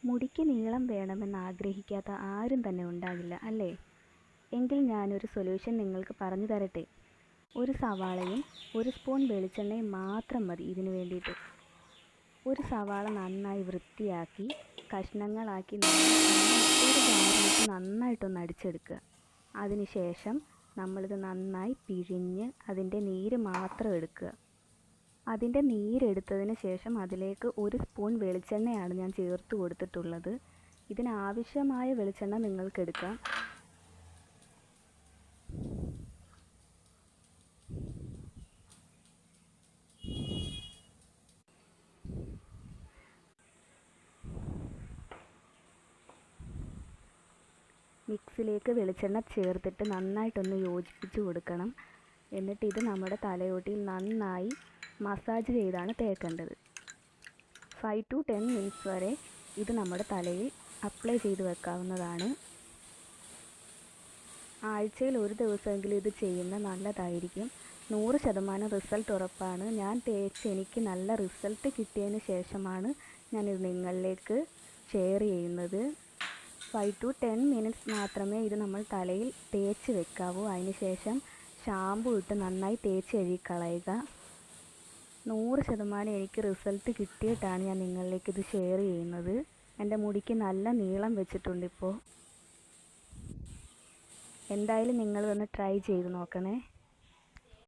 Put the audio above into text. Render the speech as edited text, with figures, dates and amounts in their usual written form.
മുടിക്ക് നീളം വേണമെന്ന് ആഗ്രഹിക്കാത്ത ആരും തന്നെ ഉണ്ടാകില്ല അല്ലേ? എങ്കിൽ ഞാനൊരു സൊല്യൂഷൻ നിങ്ങൾക്ക് പറഞ്ഞു തരട്ടെ. ഒരു സവാളയും ഒരു സ്പൂൺ വെളിച്ചെണ്ണയും മാത്രം മതി ഇതിനു വേണ്ടിയിട്ട്. ഒരു സവാള നന്നായി വൃത്തിയാക്കി കഷ്ണങ്ങളാക്കി മിക്സിയുടെ ജാറിലിട്ട് നന്നായിട്ടൊന്ന് അടിച്ചെടുക്കുക. അതിനുശേഷം നമ്മളിത് നന്നായി പിഴിഞ്ഞ് അതിൻ്റെ നീര് മാത്രം എടുക്കുക. അതിൻ്റെ നീരെടുത്തതിന് ശേഷം അതിലേക്ക് ഒരു സ്പൂൺ വെളിച്ചെണ്ണയാണ് ഞാൻ ചേർത്ത് കൊടുത്തിട്ടുള്ളത്. ഇതിനാവശ്യമായ വെളിച്ചെണ്ണ നിങ്ങൾക്ക് എടുക്കാം. മിക്സിലേക്ക് വെളിച്ചെണ്ണ ചേർത്തിട്ട് നന്നായിട്ടൊന്ന് യോജിപ്പിച്ച് കൊടുക്കണം. എന്നിട്ട് ഇത് നമ്മുടെ തലയോട്ടിയിൽ നന്നായി മസാജ് ചെയ്താണ് തേക്കേണ്ടത്. 5 to 10 മിനിറ്റ്സ് വരെ ഇത് നമ്മുടെ തലയിൽ അപ്ലൈ ചെയ്ത് വെക്കാവുന്നതാണ്. ആഴ്ചയിൽ ഒരു ദിവസമെങ്കിലും ഇത് ചെയ്യുന്നത് നല്ലതായിരിക്കും. 100% റിസൾട്ട് ഉറപ്പാണ്. ഞാൻ തേച്ച് എനിക്ക് നല്ല റിസൾട്ട് കിട്ടിയതിന് ശേഷമാണ് ഞാനിത് നിങ്ങളിലേക്ക് ഷെയർ ചെയ്യുന്നത്. 5 to 10 മിനിറ്റ്സ് മാത്രമേ ഇത് നമ്മൾ തലയിൽ തേച്ച് വെക്കാവൂ. അതിനുശേഷം ഷാമ്പു ഇട്ട് നന്നായി തേച്ച് കഴുകിക്കളയുക. 100% എനിക്ക് റിസൾട്ട് കിട്ടിയിട്ടാണ് ഞാൻ നിങ്ങളിലേക്ക് ഇത് ഷെയർ ചെയ്യുന്നത്. എൻ്റെ മുടിക്ക് നല്ല നീളം വെച്ചിട്ടുണ്ട് ഇപ്പോൾ. എന്തായാലും നിങ്ങളൊന്ന് ട്രൈ ചെയ്ത് നോക്കണേ.